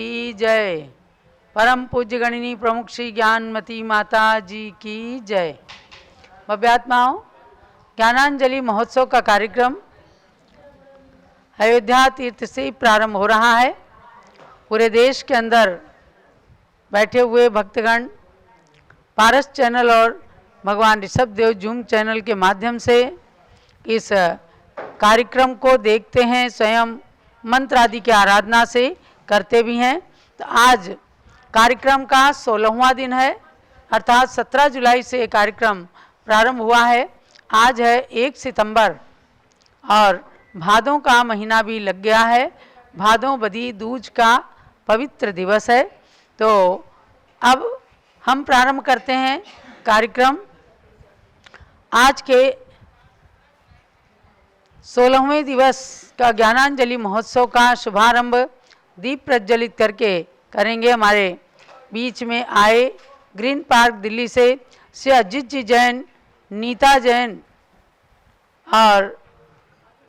की जय। परम पूज्य गणिनी प्रमुख श्री ज्ञानमती माता जी की जय। भव्यात्माओं, ज्ञानांजलि महोत्सव का कार्यक्रम अयोध्या तीर्थ से प्रारंभ हो रहा है। पूरे देश के अंदर बैठे हुए भक्तगण पारस चैनल और भगवान ऋषभ देव जूम चैनल के माध्यम से इस कार्यक्रम को देखते हैं, स्वयं मंत्र आदि की आराधना से करते भी हैं। तो आज कार्यक्रम का 16वां दिन है, अर्थात 17 जुलाई से कार्यक्रम प्रारंभ हुआ है। आज है 1 सितंबर और भादों का महीना भी लग गया है। भादों बदी दूज का पवित्र दिवस है। तो अब हम प्रारंभ करते हैं कार्यक्रम। आज के 16वें दिवस का ज्ञानांजलि महोत्सव का शुभारंभ दीप प्रज्वलित करके करेंगे। हमारे बीच में आए ग्रीन पार्क दिल्ली से श्री अजीत जी जैन, नीता जैन और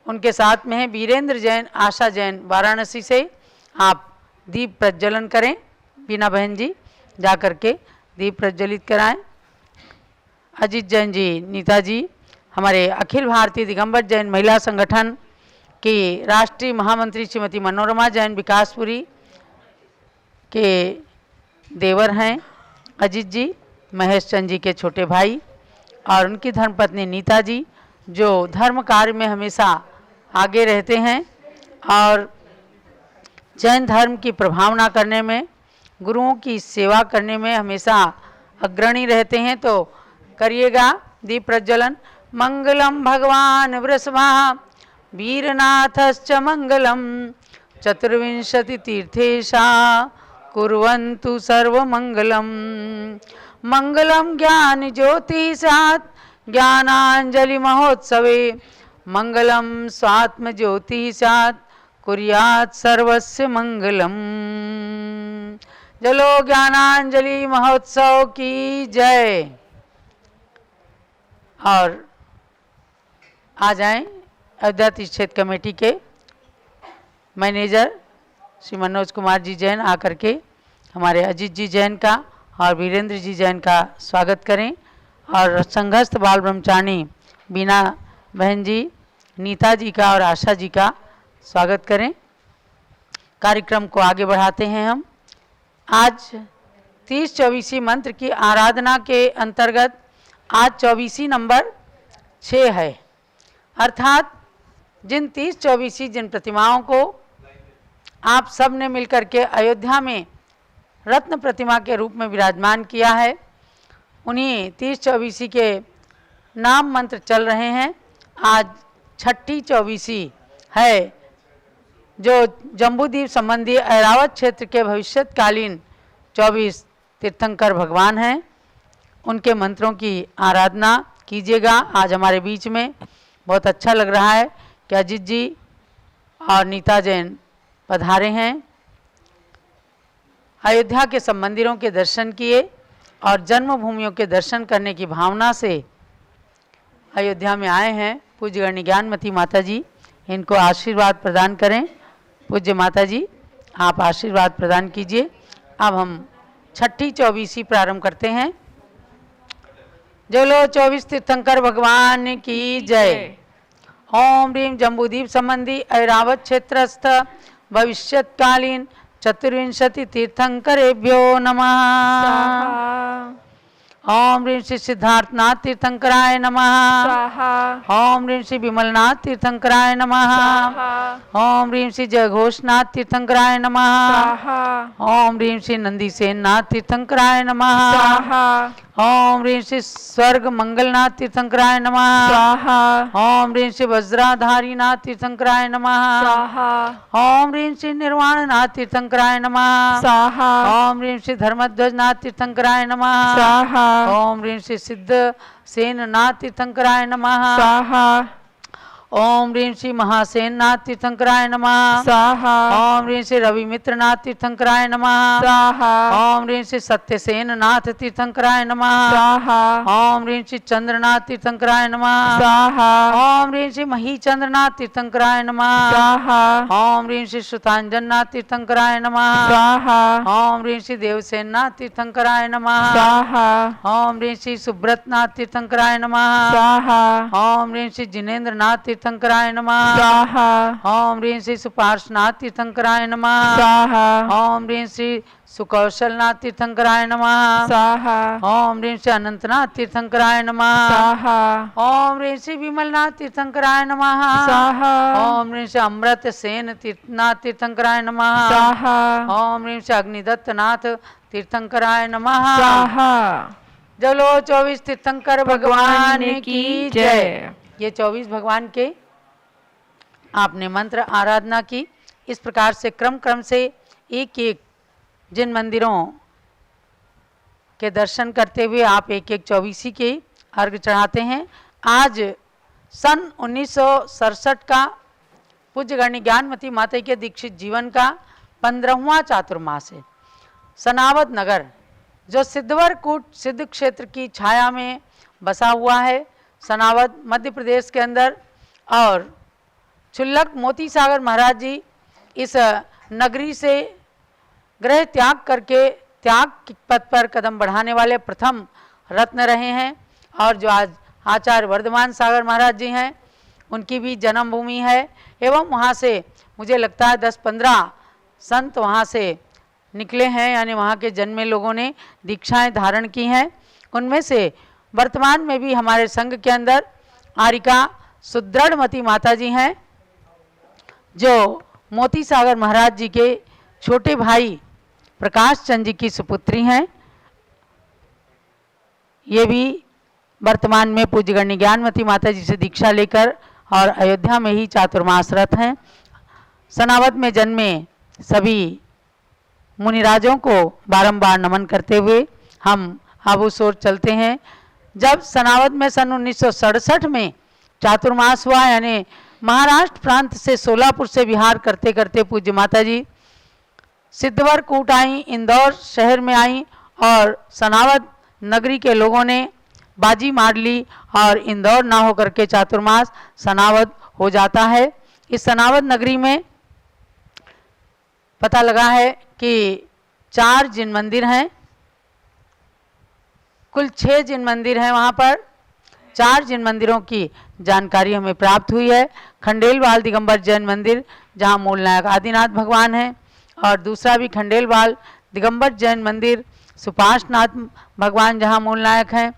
उनके साथ में है वीरेंद्र जैन, आशा जैन वाराणसी से। आप दीप प्रज्वलन करें। बीना बहन जी जा कर के दीप प्रज्वलित कराएं। अजीत जैन जी, नीता जी हमारे अखिल भारतीय दिगंबर जैन महिला संगठन की राष्ट्रीय महामंत्री श्रीमती मनोरमा जैन विकासपुरी के देवर हैं। अजीत जी महेश चंद जी के छोटे भाई और उनकी धर्मपत्नी नीता जी, जो धर्म कार्य में हमेशा आगे रहते हैं और जैन धर्म की प्रभावना करने में, गुरुओं की सेवा करने में हमेशा अग्रणी रहते हैं। तो करिएगा दीप प्रज्वलन। मंगलम भगवान वृषभा वीरनाथश्च मंगलम चतुर्विंशति तीर्थेशा कुर्वन्तु सर्वमंगलम। मंगलम ज्ञान ज्योतिषात् ज्ञानांजलि महोत्सवे मंगलम स्वात्म ज्योतिषात् कुर्यात् सर्वस्य मंगलम। चलो ज्ञानांजलि महोत्सव की जय। और आ जाएं अयोध्या तीर्थ क्षेत्र कमेटी के मैनेजर श्री मनोज कुमार जी जैन आकर के हमारे अजीत जी जैन का और वीरेंद्र जी जैन का स्वागत करें और संघस्थ बाल ब्रह्मचारिणी बीना बहन जी, नीता जी का और आशा जी का स्वागत करें। कार्यक्रम को आगे बढ़ाते हैं हम। आज 30-24 मंत्र की आराधना के अंतर्गत आज 24 नंबर 6 है, अर्थात जिन 30-24 जिन प्रतिमाओं को आप सब ने मिलकर के अयोध्या में रत्न प्रतिमा के रूप में विराजमान किया है, उन्हीं 30-24 के नाम मंत्र चल रहे हैं। आज छठी 24 है, जो जम्बूद्वीप संबंधी ऐरावत क्षेत्र के भविष्यकालीन 24 तीर्थंकर भगवान हैं, उनके मंत्रों की आराधना कीजिएगा। आज हमारे बीच में बहुत अच्छा लग रहा है कि अजीत जी और नीता जैन पधारे हैं। अयोध्या के सब मंदिरों के दर्शन किए और जन्मभूमियों के दर्शन करने की भावना से अयोध्या में आए हैं। पूज्य गणि ज्ञानमती माता जी इनको आशीर्वाद प्रदान करें। पूज्य माता जी आप आशीर्वाद प्रदान कीजिए। अब हम छठी 24 प्रारंभ करते हैं। जो लो 24 तीर्थंकर भगवान की जय। ओम ह्रीम जम्बूद्वीप संबंधी ऐरावत क्षेत्रस्थ भविष्यत्कालीन 24 तीर्थंकरेभ्यो नमः। ओम ह्रीम श्री सिद्धार्थनाथ तीर्थंकराय नमः। ओम ह्रीम श्री विमलनाथ तीर्थंकराय नमः। ओम ह्रीम श्री जयघोषनाथ तीर्थंकराय नमः। ओम ह्रीम श्री नंदीसेननाथ तीर्थंकराय नमः। ओम ह्रीम श्री स्वर्ग मंगलनाथ तीर्थंकराय नमः। ओम ह्रीम श्री वज्राधारीनाथ तीर्थंकराय नमः। ओम ह्रीम श्री निर्वाणनाथ तीर्थंकराय नमः। ओम ह्रीम श्री धर्मध्वजनाथ तीर्थंकराय नमः। ओम ह्रीम श्री सिद्ध सेननाथ तीर्थंकराय नमः। ओम ह्रीं श्री महासेननाथ तीर्थंकराय नमः स्वाहा। ओम ह्रीं श्री रविमित्रनाथ तीर्थंकराय नमः स्वाहा। ओम ह्रीं श्री सत्यसेननाथ तीर्थंकराय नमः स्वाहा। ओम ह्रीं श्री चंद्रनाथ तीर्थंकराय नमः स्वाहा। ओम ह्रीं श्री महीचंद्रनाथ तीर्थंकराय नमः स्वाहा। ओम ह्रीं श्री श्रुतांजननाथ तीर्थंकराय नमः स्वाहा। ओम ह्रीं श्री देवसेननाथ तीर्थंकराय नमः स्वाहा। ओम ह्रीं श्री सुब्रतनाथ तीर्थंकराय नमः स्वाहा। ओम ह्रीं श्री जिनेन्द्रनाथ तीर्थंकराय नमः स्वाहा। ओम ह्रीं श्री सुपार्शनाथ तीर्थंकराय नमः स्वाहा। ओम ह्रीं श्री सुकौशलनाथ तीर्थंकराय नमः स्वाहा। ओम ह्रीं श्री अनंतनाथ तीर्थंकराय नमः स्वाहा। ओम ह्रीं श्री विमलनाथ तीर्थंकराय नमः स्वाहा। ओम ह्रीं श्री अमृत सेन नाथ तीर्थंकराय नमः स्वाहा। ओम ह्रीं श्री अग्निदत्तनाथ तीर्थंकराय नमः। स्वाहा। जलो 24 तीर्थंकर भगवान की जय। ये 24 भगवान के आपने मंत्र आराधना की। इस प्रकार से क्रम से एक एक जिन मंदिरों के दर्शन करते हुए आप एक 24 के अर्घ चढ़ाते हैं। आज सन 1967 का पूज्य गणनी ज्ञानमती माता के दीक्षित जीवन का 15वां चातुर्मास है। सनावद नगर जो सिद्धवरकूट सिद्ध क्षेत्र की छाया में बसा हुआ है, सनावद मध्य प्रदेश के अंदर, और छुल्लक मोती सागर महाराज जी इस नगरी से गृह त्याग करके त्याग के पथ पर कदम बढ़ाने वाले प्रथम रत्न रहे हैं। और जो आज आचार्य वर्धमान सागर महाराज जी हैं, उनकी भी जन्मभूमि है। एवं वहाँ से मुझे लगता है 10-15 संत वहाँ से निकले हैं, यानी वहाँ के जन्मे लोगों ने दीक्षाएं धारण की हैं। उनमें से वर्तमान में भी हमारे संघ के अंदर आरिका सुदृढ़मती माता जी हैं, जो मोती सागर महाराज जी के छोटे भाई प्रकाश चंद जी की सुपुत्री हैं। ये भी वर्तमान में पूज्य गणनी ज्ञानमती माता जी से दीक्षा लेकर और अयोध्या में ही चातुर्मासरत हैं। सनावद में जन्मे सभी मुनिराजों को बारंबार नमन करते हुए हम अब उस ओर चलते हैं। जब सनावद में सन 1967 में चातुर्मास हुआ, यानी महाराष्ट्र प्रांत से सोलापुर से विहार करते करते पूज्य माता जी सिद्धवरकूट आई, इंदौर शहर में आई, और सनावद नगरी के लोगों ने बाजी मार ली और इंदौर ना होकर के चातुर्मास सनावद हो जाता है। इस सनावद नगरी में पता लगा है कि 4 जिन मंदिर हैं, कुल 6 जिन मंदिर हैं। वहाँ पर 4 जिन मंदिरों की जानकारी हमें प्राप्त हुई है। खंडेलवाल दिगंबर जैन मंदिर, जहाँ मूल नायक आदिनाथ भगवान हैं, और दूसरा भी खंडेलवाल दिगंबर जैन मंदिर सुपार्शनाथ भगवान जहाँ मूल नायक हैं।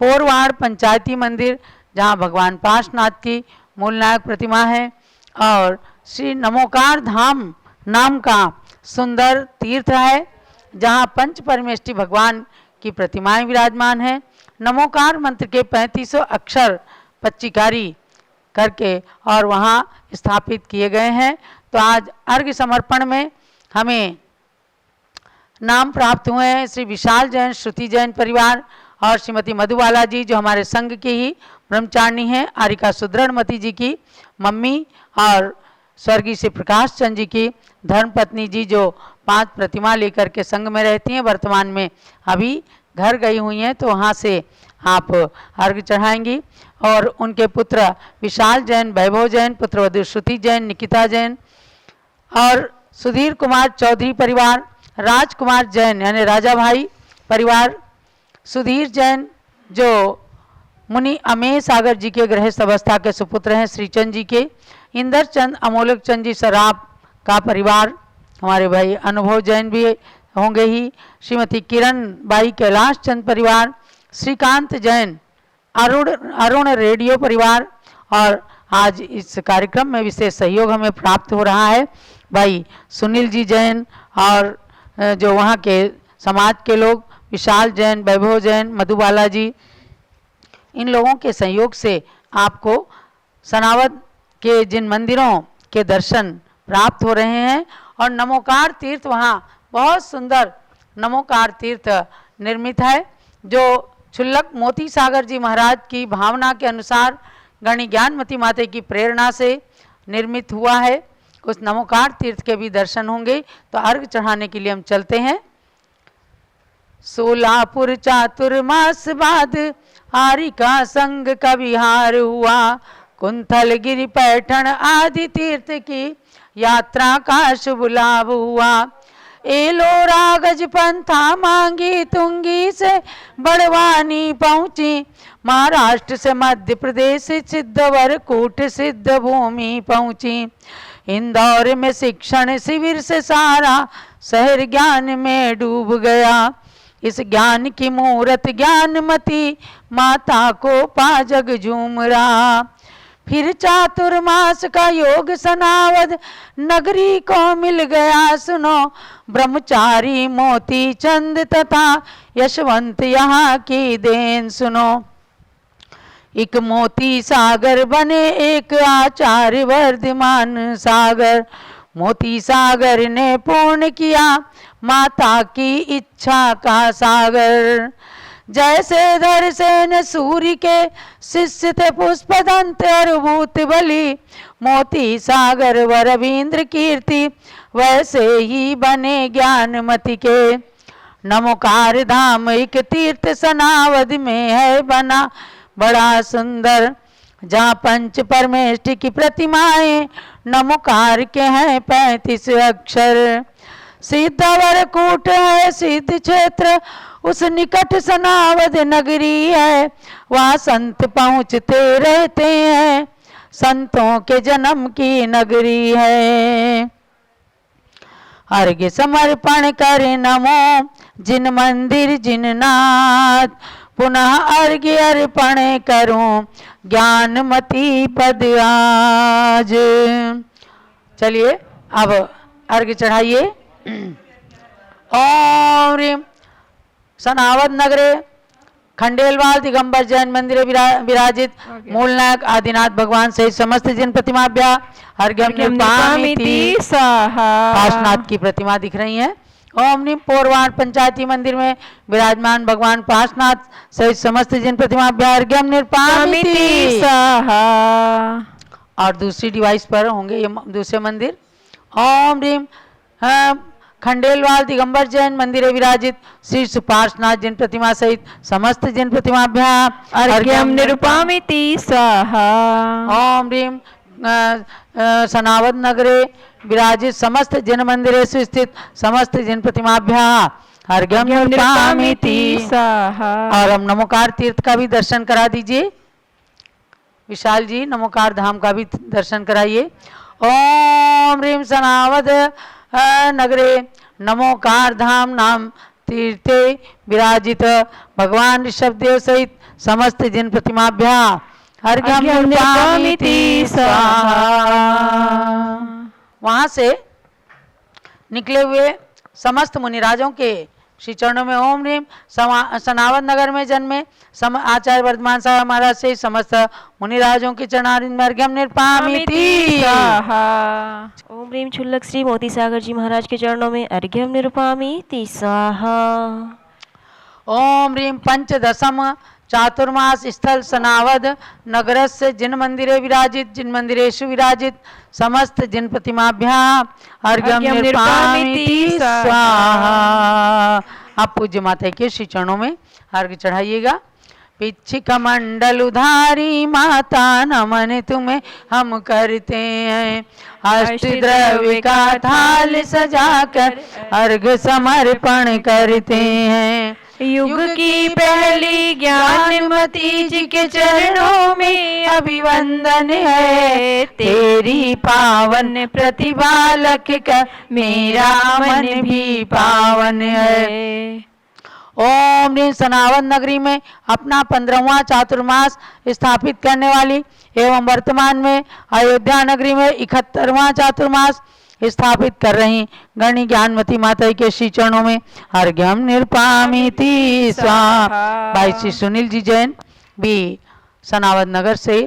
पोरवाड़ पंचायती मंदिर, जहाँ भगवान पार्शनाथ की मूल नायक प्रतिमा है। और श्री नमोकार धाम नाम का सुंदर तीर्थ है, जहाँ पंच परमेष्टि भगवान की प्रतिमाएं विराजमान हैं। नमोकार मंत्र के 3500 अक्षर पच्चीकारी करके और वहाँ स्थापित किए गए हैं। तो आज अर्घ्य समर्पण में हमें नाम प्राप्त हुए हैं श्री विशाल जैन, श्रुति जैन परिवार और श्रीमती मधुबाला जी, जो हमारे संघ के ही ब्रह्मचारिणी हैं। आरिका सुदृढ़मती जी की मम्मी और स्वर्गीय श्री प्रकाश चंद जी की धर्मपत्नी जी, जो 5 प्रतिमा लेकर के संघ में रहती हैं, वर्तमान में अभी घर गई हुई हैं। तो वहाँ से आप अर्घ्य चढ़ाएंगी। और उनके पुत्र विशाल जैन, वैभव जैन, पुत्रवधू श्रुति जैन, निकिता जैन और सुधीर कुमार चौधरी परिवार, राजकुमार जैन यानी राजा भाई परिवार, सुधीर जैन जो मुनि अमेय सागर जी के गृहस्थ अवस्था के सुपुत्र हैं श्रीचंद जी के, इंदर चंद अमोलक चंद जी सराब का परिवार, हमारे भाई अनुभव जैन भी होंगे ही, श्रीमती किरण बाई कैलाश चंद परिवार, श्रीकांत जैन, अरुण रेडियो परिवार। और आज इस कार्यक्रम में विशेष सहयोग हमें प्राप्त हो रहा है भाई सुनील जी जैन और जो वहाँ के समाज के लोग, विशाल जैन, वैभव जैन, मधुबाला जी, इन लोगों के सहयोग से आपको सनावद के जिन मंदिरों के दर्शन प्राप्त हो रहे हैं। और नमोकार तीर्थ, वहाँ बहुत सुंदर नमोकार तीर्थ निर्मित है, जो छुल्लक मोती सागर जी महाराज की भावना के अनुसार गणी ज्ञानमती माता की प्रेरणा से निर्मित हुआ है। उस नमोकार तीर्थ के भी दर्शन होंगे। तो अर्घ चढ़ाने के लिए हम चलते हैं। सोलापुर चातुर्मास बाद आर्य का संग का विहार हुआ, कुंथल गिरि पैठण आदि तीर्थ की यात्रा का शुभ लाभ हुआ। एलोरा गज पंथा मांगी तुंगी से बड़वानी पहुंची, महाराष्ट्र से मध्य प्रदेश सिद्धवर कूट सिद्ध भूमि पहुंची। इंदौर में शिक्षण शिविर से सारा शहर ज्ञान में डूब गया, इस ज्ञान की मूरत ज्ञानमती माता को पा जग झूम रहा। फिर चातुर्मास का योग सनावद नगरी को मिल गया सुनो, ब्रह्मचारी मोती चंद तथा यशवंत यहाँ की देन सुनो। एक मोती सागर बने एक आचार्य वर्धमान सागर, मोती सागर ने पूर्ण किया माता की इच्छा का सागर। जैसे धरसेन सूर्य के शिष्य थे पुष्पदंत अरभूत बलि, मोती सागर व रवींद्र कीर्ति वैसे ही बने ज्ञानमति के। नमोकार धाम एक तीर्थ सनावद में है बना बड़ा सुंदर, जहाँ पंच परमेष्टि की प्रतिमाएं नमोकार के हैं 35 अक्षर। सिद्धवर कूट है सिद्ध क्षेत्र, उस निकट सनावद नगरी है, वहाँ संत पहुँचते रहते हैं, संतों के जन्म की नगरी है। अर्घ्य समर्पण कर नमो जिन मंदिर जिन नाथ, पुनः अर्घ्य अर्पण करूं ज्ञानमती पद आज। चलिए अब अर्घ्य चढ़ाइए। ओम ह्रीं सनावद नगरे खंडेलवाल दिगंबर जैन मंदिर विराजित मूलनायक आदिनाथ भगवान सहित समस्त जिन प्रतिमाभ्या अर्घ्यम निर्पामिति स्वाहा। पार्श्वनाथ की प्रतिमा दिख रही है। ओम नीम पोरवाण पंचायती मंदिर में विराजमान भगवान पार्श्वनाथ सहित समस्त जिन प्रतिमाभ्या अर्घ्यम निर्पामिति स्वाहा। और दूसरी डिवाइस पर होंगे ये दूसरे मंदिर। ओम रीम खंडेलवाल दिगंबर जैन मंदिर विराजित श्री सुपार्श्वनाथ जिन प्रतिमा सहित समस्त जिन प्रतिमाभ्या अर्घ्यम निरुपामिति स्वाहा। ओम रीम सनावद नगरे विराजित समस्त जिन मंदिरेषु स्थित समस्त जिन प्रतिमाभ्या अर्घ्यम निरुपामिति स्वाहा। और हम नमोकार तीर्थ का भी दर्शन करा दीजिए। विशाल जी नमोकार धाम का भी दर्शन कराइए। ओम ह्रीं सनावद नगरे नमोकार धाम नाम तीर्थे विराजित भगवान ऋषभदेव सहित समस्त जिन प्रतिमाभ्या अर्घ्यम निर्पामिति स्वाहा। वहां से निकले हुए समस्त मुनिराजों के श्री चरणों में ओम ह्रीं सनावद नगर में जन्मे आचार्य वर्धमान साहब महाराज से समस्त मुनिराजों के चरणारविंद में अर्घ्यम निर्पामिति स्वाहा। ओम ह्रीं छुल्लक श्री मोती सागर जी महाराज के चरणों में अर्घ्यम निर्पामिति स्वाहा। ओम ह्रीं पंचदशम चातुर्मास स्थल सनावद नगरस्य जिन मंदिरे विराजित जिन मंदिरेषु विराजित समस्त जिन प्रतिमाभ्या अर्घ्यम निर्पामिति स्वाहा। आप पूज्य माता के श्री चरणों में अर्घ्य चढ़ाइएगा। पिच्छिक मंडल उधारी माता नमन तुम्हें हम करते हैं, अष्ट द्रव्य का थाल सजाकर अर्घ्य समर्पण करते हैं। युग की पहली ज्ञानमती जी के चरणों में अभिवंदन है, तेरी पावन प्रतिभालक का मेरा मन भी पावन है। ओम ह्रीं सनावद नगरी में अपना 15वां चातुर्मास स्थापित करने वाली एवं वर्तमान में अयोध्या नगरी में 71वां चातुर्मास स्थापित कर रही गणी ज्ञानमती माता के श्री चरणों में अर्घ्यम निर्पामिति स्वाहा। भाई श्री सुनील जी जैन भी सनावद नगर से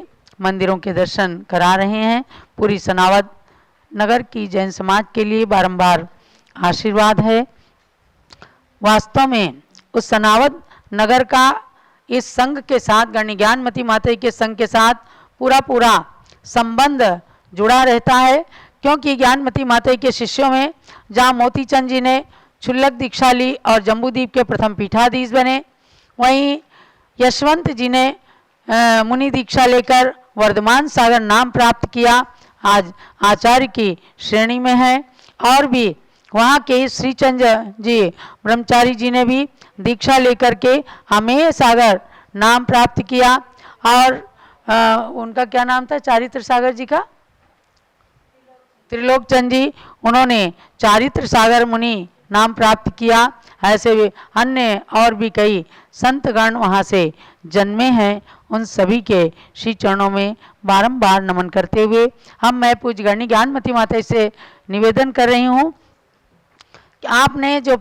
मंदिरों के दर्शन करा रहे हैं। पूरी सनावद नगर की जैन समाज के लिए बारंबार आशीर्वाद है। वास्तव में उस सनावद नगर का इस संघ के साथ गणी ज्ञानमती माता के संघ के साथ पूरा पूरा संबंध जुड़ा रहता है, क्योंकि ज्ञानमती माता के शिष्यों में जहाँ मोतीचंद जी ने क्षुल्लक दीक्षा ली और जम्बूद्वीप के प्रथम पीठाधीश बने, वहीं यशवंत जी ने मुनि दीक्षा लेकर वर्धमान सागर नाम प्राप्त किया, आज आचार्य की श्रेणी में है। और भी वहाँ के श्रीचंद जी ब्रह्मचारी जी ने भी दीक्षा लेकर के अमेय सागर नाम प्राप्त किया। और उनका क्या नाम था चारित्र सागर जी का? त्रिलोकचंद जी, उन्होंने चारित्र सागर मुनि नाम प्राप्त किया। ऐसे भी अन्य और भी कई संतगण वहाँ से जन्मे हैं। उन सभी के श्री चरणों में बारंबार नमन करते हुए मैं पूज्य गणनी ज्ञानमती माता से निवेदन कर रही हूँ कि आपने जो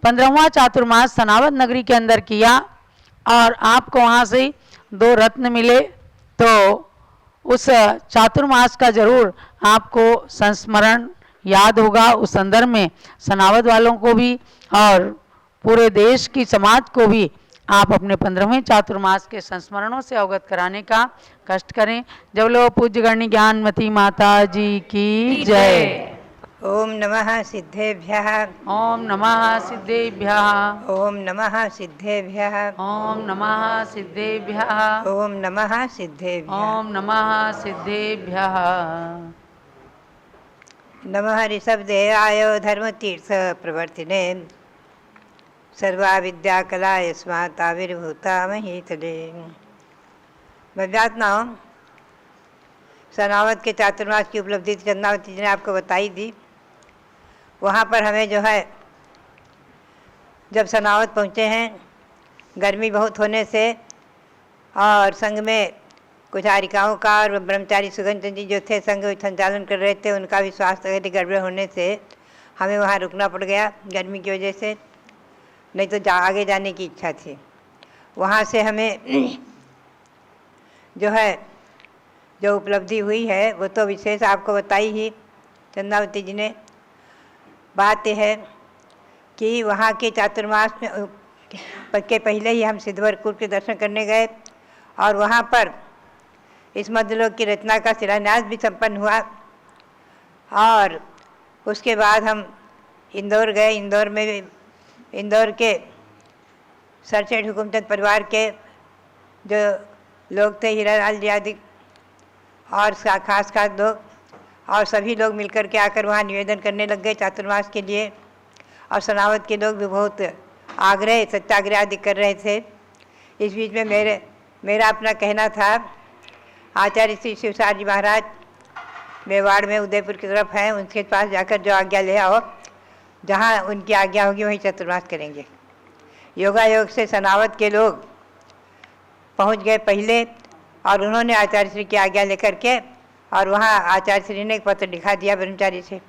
15वां चातुर्मास सनावद नगरी के अंदर किया और आपको वहाँ से 2 रत्न मिले, तो उस चातुर्मास का जरूर आपको संस्मरण याद होगा। उस संदर्भ में सनावद वालों को भी और पूरे देश की समाज को भी आप अपने 15वें चातुर्मास के संस्मरणों से अवगत कराने का कष्ट करें। जब लो पूज्य गणनी ज्ञानमती माता जी की जय। ओम नमः सिद्धेभ्यः। ओम नमः सिद्धेभ्यः। ओम नमः सिद्धेभ्यः। ओम नमः सिद्धेभ्यः। ओम नमः सिद्धेभ्यः। ओम नमः सिद्धेभ्यः। नमः ऋषभदेवाय धर्मतीर्थ प्रवर्तिने सर्वा विद्या कला यस्मात् आविर्भूता महीतले। महात्माओं, सनावद के चातुर्मास की उपलब्धि चंद्रावती जी ने आपको बताई दी। वहाँ पर हमें जो है जब सनावद पहुँचे हैं, गर्मी बहुत होने से और संघ में कुछ आरिकाओं का और ब्रह्मचारी सुगंध चंद जी जो थे संघ संचालन कर रहे थे, उनका भी स्वास्थ्य गड़बड़ होने से हमें वहाँ रुकना पड़ गया गर्मी की वजह से, नहीं तो आगे जाने की इच्छा थी। वहाँ से हमें जो है जो उपलब्धि हुई है वो तो विशेष आपको बताई ही चंद्रावती जी ने। बात यह है कि वहाँ के चातुर्मास में के पहले ही हम सिद्धवरकूट के दर्शन करने गए और वहाँ पर इस मध्यलोक की रचना का शिलान्यास भी संपन्न हुआ। और उसके बाद हम इंदौर गए। इंदौर के सर सेठ हुकुमचंद परिवार के जो लोग थे, हीरालाल जी आदि और खास लोग, और सभी लोग मिलकर के आकर वहाँ निवेदन करने लग गए चातुर्मास के लिए। और सनावद के लोग भी बहुत आग्रह सत्याग्रह आदि कर रहे थे। इस बीच में मेरा अपना कहना था, आचार्य श्री शिवसार जी महाराज मेवाड़ में उदयपुर की तरफ हैं, उनके पास जाकर जो आज्ञा ले आओ, जहाँ उनकी आज्ञा होगी वहीं चातुर्मास करेंगे। योगायोग से सनावद के लोग पहुँच गए पहले और उन्होंने आचार्य श्री की आज्ञा लेकर के और वहाँ आचार्य श्री ने एक पत्र लिखा दिया ब्रह्मचारी से।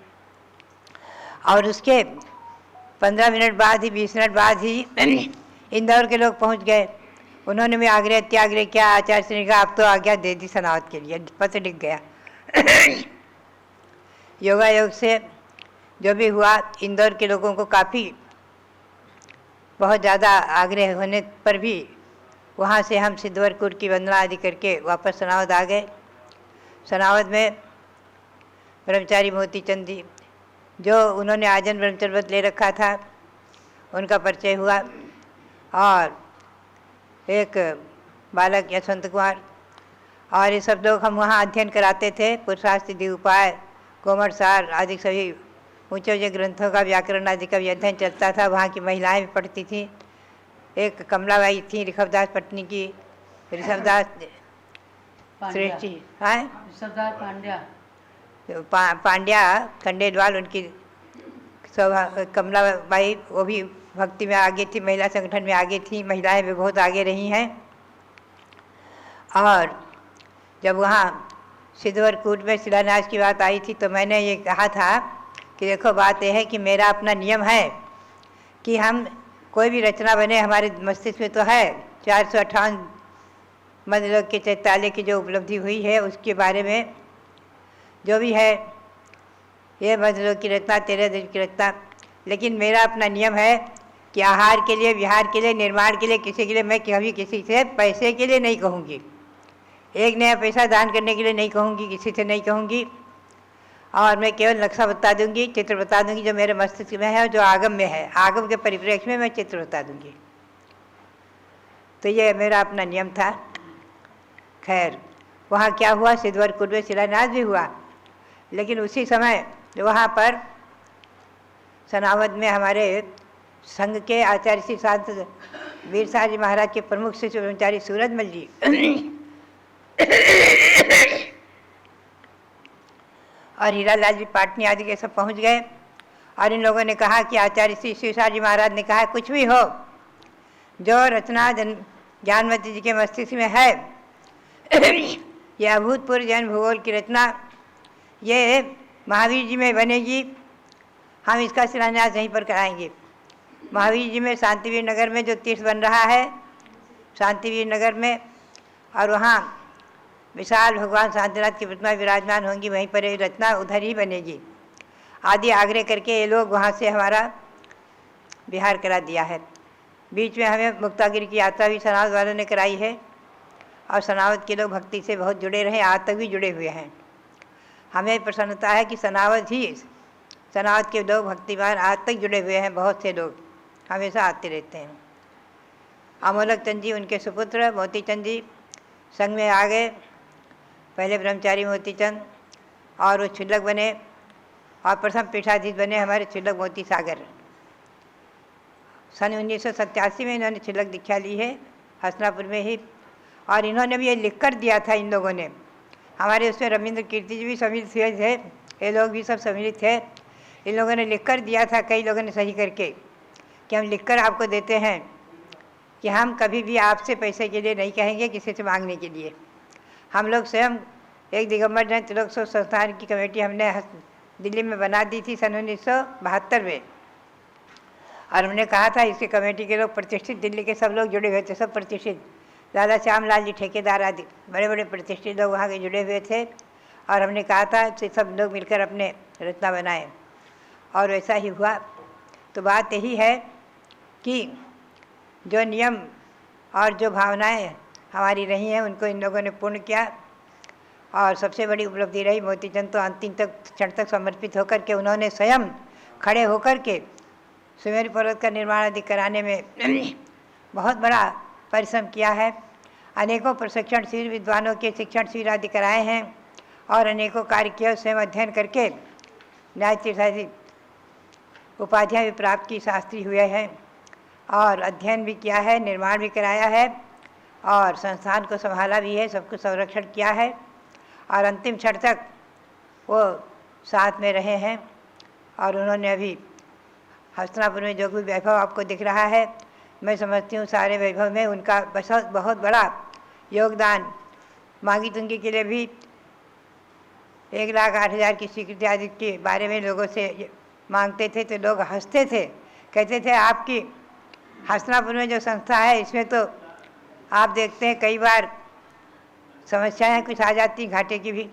और उसके 15 मिनट बाद ही 20 मिनट बाद ही इंदौर के लोग पहुँच गए। उन्होंने भी त्याग्रह किया। आचार्य श्री ने कहा आप तो आज्ञा दे दी सनावद के लिए, पत्र लिख गया। योगायोग से जो भी हुआ, इंदौर के लोगों को काफ़ी बहुत ज़्यादा आग्रह होने पर भी वहाँ से हम सिद्धवरकूट की वंदना आदि करके वापस सनावद आ गए। सनावद में ब्रह्मचारी मोतीचंद जी जो उन्होंने आजन ब्रह्मचर्य व्रत ले रखा था, उनका परिचय हुआ। और एक बालक यशवंत कुमार और ये सब लोग हम वहाँ अध्ययन कराते थे। पुरुषार्थ सिद्धि उपाय, कोमर सार आदि सभी ऊंचे ऊंचे ग्रंथों का व्याकरण आदि का भी अध्ययन चलता था। वहाँ की महिलाएं भी पढ़ती थीं। एक कमलाबाई थी ऋषभदास पत्नी की, ऋषभदास श्रेष्ठ जी, हाँ ऋषभदास पांड्या खंडेलवाल, उनकी कमलाबाई वो भी भक्ति में आगे थी, महिला संगठन में आगे थी। महिलाएं भी बहुत आगे रही हैं। और जब वहाँ सिद्धवरकूट में शिलान्यास की बात आई थी तो मैंने ये कहा था कि देखो बात यह है कि मेरा अपना नियम है कि हम कोई भी रचना बने, हमारे मस्तिष्क में तो है 458 मध्यलोक के चैतालय की जो उपलब्धि हुई है उसके बारे में जो भी है, ये मध्यलोक की रचना 13 दिन की रचना। लेकिन मेरा अपना नियम है कि आहार के लिए, विहार के लिए, निर्माण के लिए, किसी के लिए मैं कभी किसी से पैसे के लिए नहीं कहूँगी। एक नया पैसा दान करने के लिए नहीं कहूँगी, किसी से नहीं कहूँगी। और मैं केवल नक्शा बता दूँगी, चित्र बता दूँगी जो मेरे मस्तिष्क में है और जो आगम में है। आगम के परिप्रेक्ष्य में मैं चित्र बता दूँगी। तो ये मेरा अपना नियम था। खैर, वहाँ क्या हुआ, सिद्धवर कुंड में शिलान्यास भी हुआ, लेकिन उसी समय वहाँ पर सनावद में हमारे संघ के आचार्य श्री संत वीर साहब जी महाराज के प्रमुख शिष्य ब्रह्मचारी सूरजमल जी और हीरालाल जी पाटनी आदि के सब पहुँच गए। और इन लोगों ने कहा कि आचार्य श्री शिवसार जी महाराज ने कहा, कुछ भी हो, जो रचना ज्ञानवती जी के मस्तिष्क में है, यह अभूतपूर्व जैन भूगोल की रचना ये महावीर जी में बनेगी। हम इसका शिलान्यास यहीं पर कराएंगे। महावीर जी में शांतिवीर नगर में जो तीर्थ बन रहा है, शांतिवीर नगर में, और वहाँ विशाल भगवान शांतिनाथ की प्रतिमा विराजमान होंगी, वहीं पर ये रचना उधर ही बनेगी आदि आग्रह करके ये लोग वहाँ से हमारा बिहार करा दिया है। बीच में हमें मुक्तागिरी की यात्रा भी सनावद वालों ने कराई है और सनावद के लोग भक्ति से बहुत जुड़े रहे, आज तक भी जुड़े हुए हैं। हमें प्रसन्नता है कि सनावद के लोग भक्तिमान आज तक जुड़े हुए हैं। बहुत से लोग हमेशा आते रहते हैं। अमोलक चंद जी, उनके सुपुत्र मोती चंद जी संघ में आ गए। पहले ब्रह्मचारी मोती चंद और वो क्षुल्लक बने और प्रथम पीठाधीश बने हमारे क्षुल्लक मोती सागर। सन 1987 में इन्होंने क्षुल्लक दीक्षा ली है, हसनापुर में ही। और इन्होंने भी ये लिख कर दिया था इन लोगों ने। हमारे उसमें रविंद्र कीर्ति जी भी सम्मिलित हुए थे, ये लोग भी सब सम्मिलित थे। इन लोगों ने लिख कर दिया था, कई लोगों ने सही करके, कि हम लिख कर आपको देते हैं कि हम कभी भी आपसे पैसे के लिए नहीं कहेंगे, किसी से मांगने के लिए। हम लोग स्वयं एक दिगंबर जैन त्रिलोक संस्थान की कमेटी हमने दिल्ली में बना दी थी सन 1972 में। और हमने कहा था इसकी कमेटी के लोग प्रतिष्ठित, दिल्ली के सब लोग जुड़े हुए थे, सब प्रतिष्ठित, दादा श्याम लाल जी ठेकेदार आदि बड़े बड़े प्रतिष्ठित लोग वहाँ के जुड़े हुए थे। और हमने कहा था कि सब लोग मिलकर अपने रचना बनाएं, और वैसा ही हुआ। तो बात यही है कि जो नियम और जो भावनाएं हमारी रही हैं उनको इन लोगों ने पूर्ण किया। और सबसे बड़ी उपलब्धि रही मोतीचंद तो अंतिम तक क्षण तक समर्पित होकर के उन्होंने स्वयं खड़े होकर के सुमेरु पर्वत का निर्माण आदि कराने में बहुत बड़ा परिश्रम किया है। अनेकों प्रशिक्षण शिविर विद्वानों के शिक्षण शिविर आदि कराए हैं और अनेकों कार्य किए। स्वयं अध्ययन करके न्याय तीर्थादि उपाधियाँ भी प्राप्त की, शास्त्री हुए हैं और अध्ययन भी किया है, निर्माण भी कराया है और संस्थान को संभाला भी है, सबको संरक्षण किया है। और अंतिम क्षण तक वो साथ में रहे हैं। और उन्होंने अभी हस्तिनापुर में जो भी वैभव आपको दिख रहा है, मैं समझती हूँ सारे वैभव में उनका बहुत बड़ा योगदान। मांगी तुंगी के लिए भी 1,08,000 की स्वीकृति आदि के बारे में लोगों से मांगते थे तो लोग हंसते थे, कहते थे आपकी हस्तिनापुर में जो संस्था है इसमें तो आप देखते हैं कई बार समस्याएं कुछ आ जाती घाटे की भी,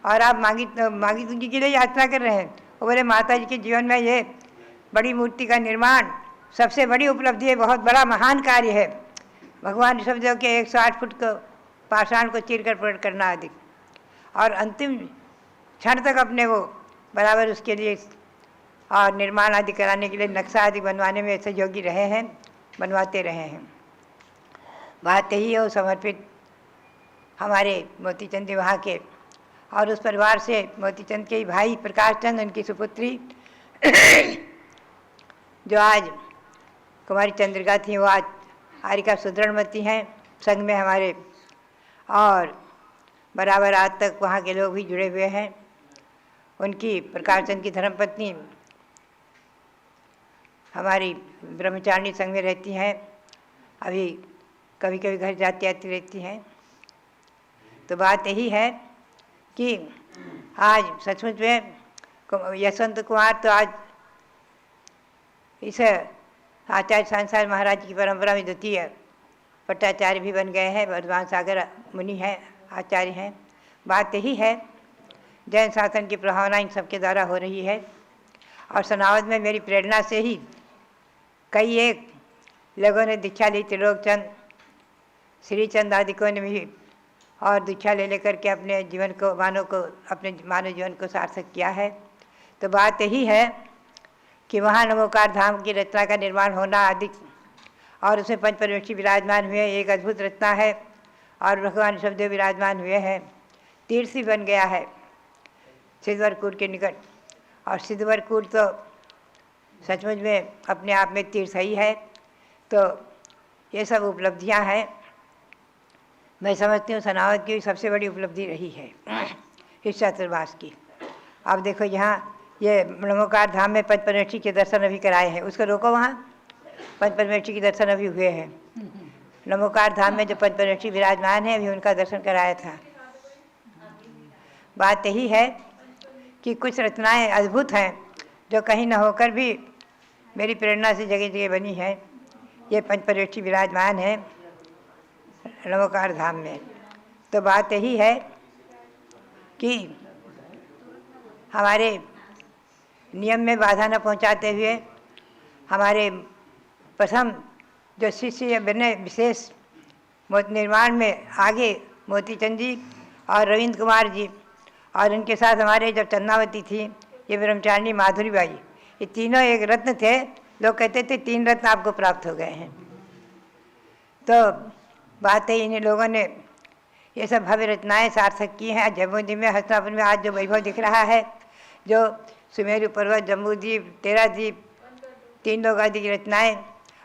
और आप मांगी तुंगी के लिए यात्रा कर रहे हैं। वो बोले माता जी के जीवन में ये बड़ी मूर्ति का निर्माण सबसे बड़ी उपलब्धि है, बहुत बड़ा महान कार्य है। भगवान ऋषभदेव के 108 फुट को पाषाण को चीर कर प्रकट करना आदि, और अंतिम क्षण तक अपने वो बराबर उसके लिए और निर्माण आदि कराने के लिए नक्शा आदि बनवाने में सहयोगी रहे हैं, बनवाते रहे हैं। बात यही है, वो समर्पित हमारे मोतीचंद वहाँ के और उस परिवार से मोतीचंद के भाई प्रकाश चंद, उनकी सुपुत्री जो आज कुमारी चंद्रिका थी, वो आज हारिका सुदृढ़मती हैं संघ में हमारे, और बराबर आज तक वहाँ के लोग भी जुड़े हुए हैं। उनकी प्रकाश चंद की धर्मपत्नी हमारी ब्रह्मचारिणी संघ में रहती हैं, अभी कभी कभी घर जाती आती रहती हैं। तो बात यही है कि आज सचमुच में यशवंत कुमार तो आज इस आचार्य सांसार महाराज की परंपरा में द्वितीय पट्टाचार्य भी बन गए हैं, वर्धमान सागर मुनि हैं, आचार्य हैं। बात यही है, जैन शासन की प्रभावना इन सबके द्वारा हो रही है। और सनावद में मेरी प्रेरणा से ही कई एक लोगों ने दीक्षा ली, त्रिलोक चंद, श्रीचंद आदि को ने भी और दीक्षा ले लेकर के अपने जीवन को अपने मानव जीवन को सार्थक किया है। तो बात यही है कि वहाँ नमोकार धाम की रचना का निर्माण होना अधिक और उसमें पंच परमेष्ठी विराजमान हुए, एक अद्भुत रचना है और भगवान ऋषभदेव विराजमान हुए हैं। तीर्थ भी बन गया है सिद्धवरकूट के निकट, और सिद्धवरकूट तो सचमुच में अपने आप में तीर्थ ही है। तो ये सब उपलब्धियां हैं। मैं समझती हूँ सनावत की सबसे बड़ी उपलब्धि रही है इस चातुर्मास की। अब देखो यहाँ ये नमोकार धाम में पंच परमेष्ठी के दर्शन अभी कराए हैं, उसको रोको, वहाँ पंच परमेष्ठी के दर्शन अभी हुए हैं। नमोकार धाम में जो पंच परमेष्ठी विराजमान है अभी उनका दर्शन कराया था। बात यही है कि कुछ रचनाएं अद्भुत हैं जो कहीं न होकर भी मेरी प्रेरणा से जगह जगह बनी है। ये पंच परमेष्ठी विराजमान है नमोकार धाम में। तो बात यही है कि हमारे नियम में बाधा न पहुंचाते हुए हमारे प्रथम जो शिष्य बने विशेष निर्माण में आगे मोतीचंद जी और रविंद्र कुमार जी, और इनके साथ हमारे जब चंद्रावती थी ये ब्रह्मचारिणी माधुरी बाई, ये तीनों एक रत्न थे। लोग कहते थे 3 रत्न आपको प्राप्त हो गए हैं। तो बात है इन्हीं लोगों ने ये सब भव्य रचनाएँ सार्थक की हैं। जम्मू में हस्तिनापुर में आज जो वैभव दिख रहा है, जो सुमेरु पर्वत, जम्बू द्वीप, 13 द्वीप, 3 लोग आदि की रचनाएँ,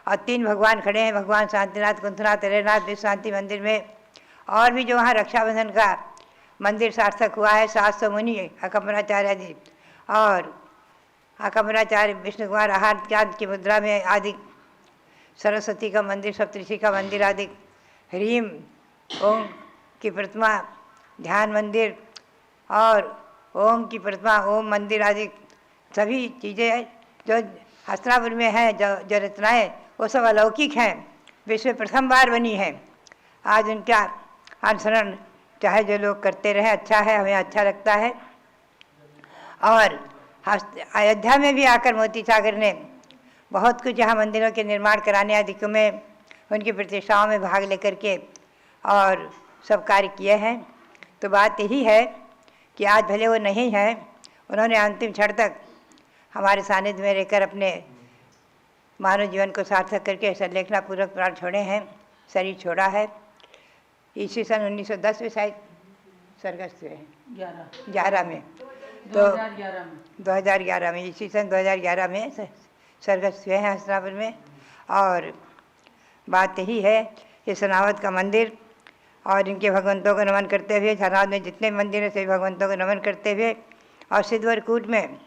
और 3 भगवान खड़े हैं, भगवान शांतिनाथ, कुंथनाथ, हरेनाथ विश्व शांति मंदिर में। और भी जो वहाँ रक्षाबंधन का मंदिर सार्थक हुआ है, 700 मुनि अकम्बराचार्य जी और अकम्बराचार्य विष्णु कुमार आहार चाँद की मुद्रा में आदि, सरस्वती का मंदिर, सप्तऋषि का मंदिर आदि, ह्रीम ओम की प्रतिमा, ध्यान मंदिर और ओम की प्रतिमा, ओम मंदिर आदि सभी चीज़ें जो हस्तिनापुर में हैं, जो रचनाएँ वो सब अलौकिक हैं, विश्व प्रथम बार बनी है। आज उनका अनुसरण चाहे जो लोग करते रहे, अच्छा है, हमें अच्छा लगता है। और अयोध्या में भी आकर मोती सागर ने बहुत कुछ यहाँ मंदिरों के निर्माण कराने आदि में उनकी प्रतिष्ठाओं में भाग लेकर के और सब कार्य किए हैं। तो बात यही है कि आज भले वो नहीं हैं, उन्होंने अंतिम क्षण तक हमारे सानिध्य में रहकर अपने मानव जीवन को सार्थक करके संलेखना पूर्वक प्राण छोड़े हैं, शरीर छोड़ा है। ईस्वी सन 1910 में शायद स्वर्गस्थ हुए हैं, 11 में, तो 2011 में, ईस्वी सन 2011 में स्वर्गस्थ हुए हैं हस्तिनापुर में। और बात यही है कि सनावत का मंदिर और इनके भगवंतों को नमन करते हुए, सनावत में जितने मंदिर हैं सभी भगवंतों को नमन करते हुए, और सिद्धवरकूट में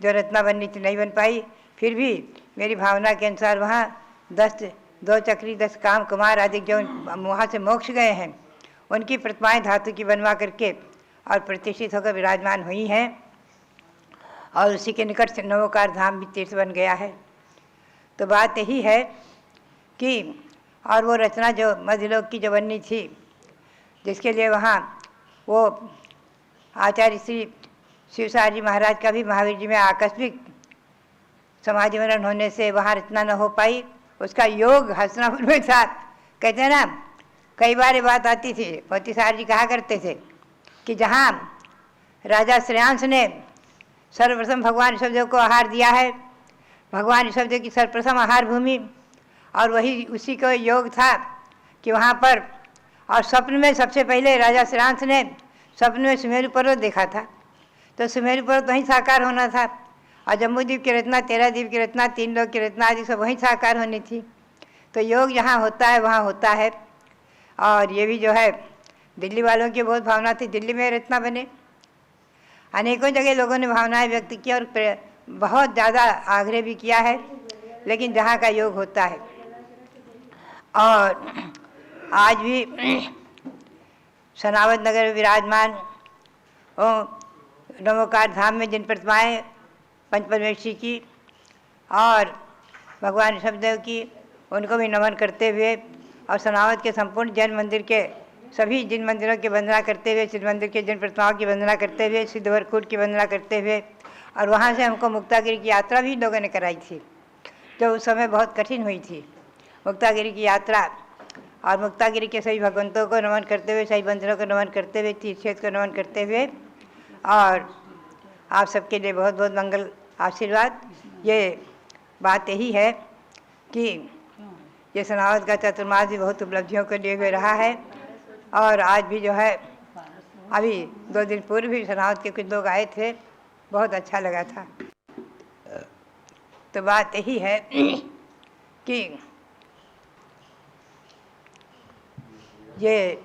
जो रत्ना बननी थी नहीं बन पाई, फिर भी मेरी भावना के अनुसार वहाँ 2 चक्री 10 काम कुमार आदि जो वहाँ से मोक्ष गए हैं उनकी प्रतिमाएं धातु की बनवा करके और प्रतिष्ठित होकर विराजमान हुई हैं। और उसी के निकट से नमोकार धाम भी तीर्थ बन गया है। तो बात यही है कि और वो रचना जो मध्यलोक की जो बननी थी, जिसके लिए वहाँ वो आचार्य श्री शिवसार जी महाराज का भी महावीर जी में आकस्मिक समाधि मरण होने से वहाँ रचना न हो पाई, उसका योग हस्तिनापुर में था। कहते हैं ना, कई बार ये बात आती थी, मोती साहब जी कहा करते थे कि जहाँ राजा श्रेयांश ने सर्वप्रथम भगवान ऋषभदेव को आहार दिया है, भगवान ऋषभदेव की सर्वप्रथम आहार भूमि, और वही उसी को योग था कि वहाँ पर, और स्वप्न में सबसे पहले राजा श्रेयांश ने स्वप्न में सुमेरु पर्वत देखा था, तो सुमेरु पर्वत वहीं साकार होना था। और जम्बू द्वीप की रचना, 13 द्वीप की रचना, 3 लोक की रचना आदि सब वहीं साकार होनी थी। तो योग जहाँ होता है वहाँ होता है। और ये भी जो है दिल्ली वालों की बहुत भावना थी, दिल्ली में रचना बने। अनेकों जगह लोगों ने भावनाएं व्यक्त की और बहुत ज़्यादा आग्रह भी किया है, लेकिन जहाँ का योग होता है। और आज भी सनावत नगर में विराजमान नमोकार धाम में जिन प्रतिमाएँ पंच परमेष्ठी की और भगवान ऋषभदेव की, उनको भी नमन करते हुए, और सनावत के संपूर्ण जैन मंदिर के सभी जिन मंदिरों की वंदना करते हुए, सिद्ध मंदिर के जिन प्रतिमाओं की वंदना करते हुए, सिद्धवरकूट की वंदना करते हुए, और वहाँ से हमको मुक्तागिरी की यात्रा भी लोगों ने कराई थी, जो उस समय बहुत कठिन हुई थी। मुक्तागिरी की यात्रा और मुक्तागिरी के सभी भगवंतों को नमन करते हुए, सभी बंधनों को नमन करते हुए, तीर्थ क्षेत्र को नमन करते हुए, और आप सबके लिए बहुत बहुत मंगल आशीर्वाद। ये बात यही है कि ये सनावत का चतुर्मास भी बहुत उपलब्धियों को लिए हुए रहा है, और आज भी जो है अभी 2 दिन पूर्व भी सनावत के कुछ लोग आए थे, बहुत अच्छा लगा था। तो बात यही है कि ये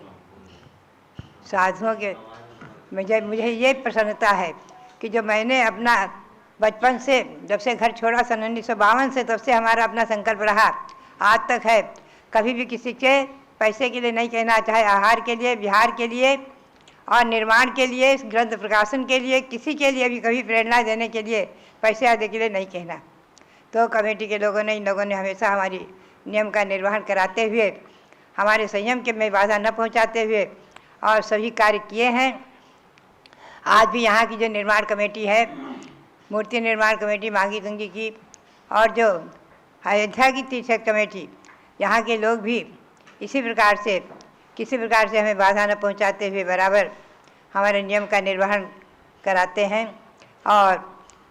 साधुओं के मुझे ये प्रसन्नता है कि जो मैंने अपना बचपन से, जब से घर छोड़ा सन 1952 से, तब से हमारा अपना संकल्प रहा आज तक है, कभी भी किसी के पैसे के लिए नहीं कहना, चाहे आहार के लिए, विहार के लिए और निर्माण के लिए, ग्रंथ प्रकाशन के लिए, किसी के लिए भी कभी प्रेरणा देने के लिए, पैसे आदि के लिए नहीं कहना। तो कमेटी के लोगों ने, इन लोगों ने हमेशा हमारी नियम का निर्वहन कराते हुए, हमारे संयम के में बाधा न पहुंचाते हुए और सभी कार्य किए हैं। आज भी यहाँ की जो निर्माण कमेटी है, मूर्ति निर्माण कमेटी मांगी तुंगी की, और जो अयोध्या की तीर्थ कमेटी, यहाँ के लोग भी इसी प्रकार से, किसी प्रकार से हमें बाधा न पहुंचाते हुए बराबर हमारे नियम का निर्वहन कराते हैं। और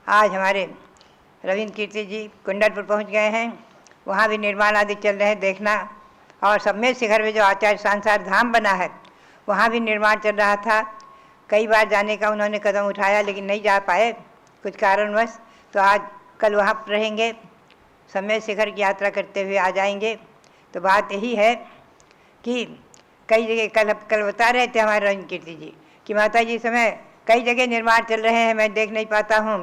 आज हमारे रविंद्र कीर्ति जी कुंडलपुर पहुंच गए हैं, वहाँ भी निर्माण आदि चल रहे हैं देखना। और सम्मेद शिखर में जो आचार्य सांसार धाम बना है, वहाँ भी निर्माण चल रहा था। कई बार जाने का उन्होंने कदम उठाया, लेकिन नहीं जा पाए कुछ कारणवश। तो आज कल वहाँ पर रहेंगे, सम्मेद शिखर की यात्रा करते हुए आ जाएंगे। तो बात यही है कि कई जगह कल बता रहे थे हमारे रविंद्र कीर्ति जी कि माता जी समय कई जगह निर्माण चल रहे हैं, मैं देख नहीं पाता हूँ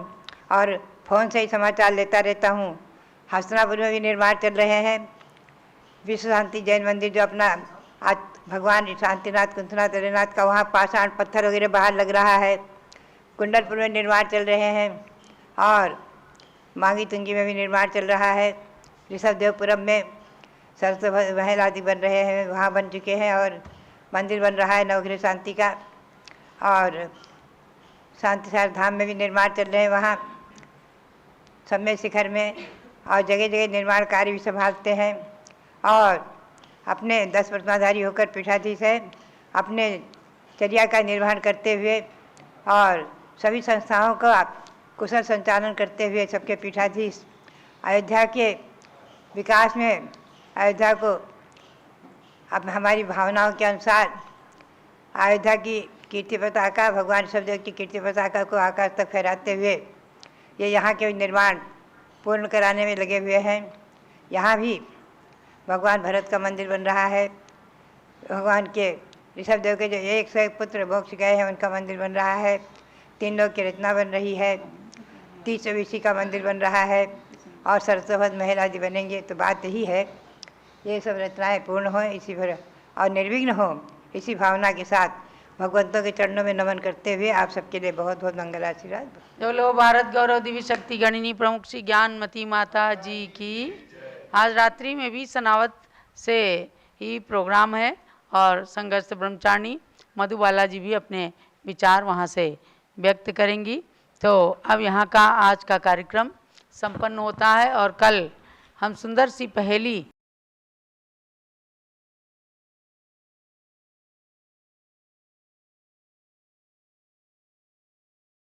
और फ़ोन से ही समाचार लेता रहता हूँ। हस्तिनापुर में भी निर्माण चल रहे हैं, विश्व शांति जैन मंदिर जो अपना आज भगवान शांतिनाथ, कुंथनाथ, हरिनाथ का वहाँ पाषाण पत्थर वगैरह बाहर लग रहा है। कुंडलपुर में निर्माण चल रहे हैं, और मांगी तुंगी में भी निर्माण चल रहा है। ऋषभदेवपुरम में सरस्वती महल आदि बन रहे हैं, वहाँ बन चुके हैं, और मंदिर बन रहा है नवग्रह शांति का। और शांतिसार धाम में भी निर्माण चल रहे हैं, वहाँ सम्मेद शिखर में, और जगह जगह निर्माण कार्य भी संभालते हैं। और अपने 10 प्रतिमाधारी होकर पीठाधीश है, अपने चर्या का निर्वहन करते हुए और सभी संस्थाओं का कुशल संचालन करते हुए सबके पीठाधीश अयोध्या के विकास में, अयोध्या को अब हमारी भावनाओं के अनुसार अयोध्या की कीर्ति पताका, भगवान ऋषभदेव की कीर्ति पताका को आकाश तक फहराते हुए ये यहाँ के निर्माण पूर्ण कराने में लगे हुए हैं। यहाँ भी भगवान भरत का मंदिर बन रहा है, भगवान के ऋषभदेव के जो 101 पुत्र मोक्ष गए हैं उनका मंदिर बन रहा है, 3 लोग की रचना बन रही है, 30 विषि का मंदिर बन रहा है, और सरस्वती महल आदि बनेंगे। तो बात यही है, ये सब रचनाएँ पूर्ण हों इसी पर और निर्विघ्न हों, इसी भावना के साथ भगवंतों के चरणों में नमन करते हुए आप सबके लिए बहुत बहुत मंगल आशीर्वाद। जो लो भारत गौरव दिव्य शक्ति गणिनी प्रमुख श्री ज्ञानमती माता जी की। आज रात्रि में भी सनावत से ही प्रोग्राम है, और संघर्ष ब्रह्मचारिणी मधुबाला जी भी अपने विचार वहाँ से व्यक्त करेंगी। तो अब यहाँ का आज का कार्यक्रम संपन्न होता है, और कल हम सुंदर सी पहेली